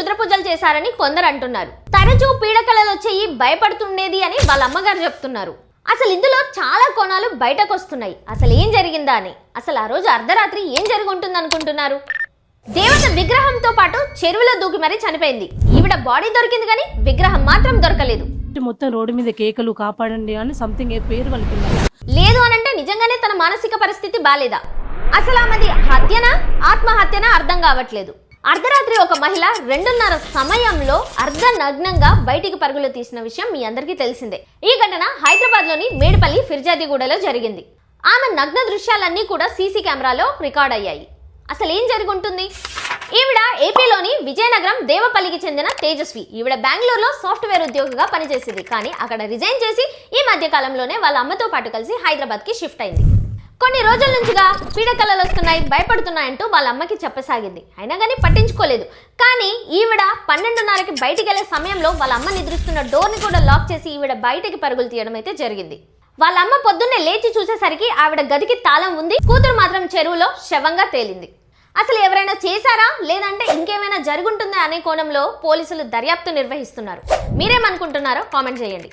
క్షుద్ర పూజలు చేశారని కొందరు అంటున్నారు. తరచూ పీడకలలు వచ్చేయి భయపడుతుండేది అని వాళ్ళ అమ్మగారు చెప్తున్నారు. అసలు ఇందులో చాలా కోణాలు బయటకు వస్తున్నాయి. అసలు ఏం జరిగిందా అని. అసలు ఆ రోజు అర్ధరాత్రి ఏం జరిగి ఉంటుంది అనుకుంటున్నారు? దేవత విగ్రహంతో పాటు చెరువులో దూకి మరీ చనిపోయింది. ఈవిడ బాడీ దొరికింది కానీ విగ్రహం మాత్రం దొరకలేదు. మొత్తం రోడ్డు మీద కేకలు కాపాడండి అని సంథింగ్ పేరు పలుకున్నారు. లేదు అనంటే నిజంగానే తన మానసిక పరిస్థితి బాలేదా? అసలు ఆమెది హత్యనా ఆత్మహత్యనా అర్థం కావట్లేదు. అర్ధరాత్రి ఒక మహిళ 2:30 సమయంలో అర్ధనగ్నంగా బయటికి పరుగులు తీసిన విషయం మీ అందరికీ తెలిసిందే. ఈ ఘటన హైదరాబాద్ లోని మేడిపల్లి ఫిర్జాదిగూడలో జరిగింది. ఆమె నగ్న దృశ్యాలన్నీ కూడా సీసీ కెమెరాలో రికార్డ్ అయ్యాయి. అసలు ఏం జరిగి ఉంటుంది? ఈవిడ ఏపీలోని విజయనగరం దేవపల్లికి చెందిన తేజస్వి. ఈవిడ బెంగళూరులో సాఫ్ట్వేర్ ఉద్యోగిగా పనిచేసింది. కానీ అక్కడ రిజైన్ చేసి ఈ మధ్య కాలంలోనే వాళ్ళ అమ్మతో పాటు కలిసి హైదరాబాద్ కి షిఫ్ట్ అయింది. కొన్ని రోజుల నుంచిగా పీడకలలు వస్తున్నాయి, భయపడుతున్నాయంటూ వాళ్ళ అమ్మకి చెప్పసాగింది. అయినా కానీ పట్టించుకోలేదు. కానీ ఈవిడ 12:30కి బయటికి వెళ్లే సమయంలో వాళ్ళ అమ్మ నిద్రిస్తున్న డోర్ని కూడా లాక్ చేసి ఈవిడ బయటికి పరుగులు తీయడం అయితే జరిగింది. వాళ్ళ అమ్మ పొద్దున్నే లేచి చూసేసరికి ఆవిడ గదికి తాళం ఉంది. కూతురు మాత్రం చెరువులో శవంగా తేలింది. అసలు ఎవరైనా చేశారా లేదంటే ఇంకేమైనా జరుగుంటుందా అనే కోణంలో పోలీసులు దర్యాప్తు నిర్వహిస్తున్నారు. మీరేమనుకుంటున్నారో కామెంట్ చేయండి.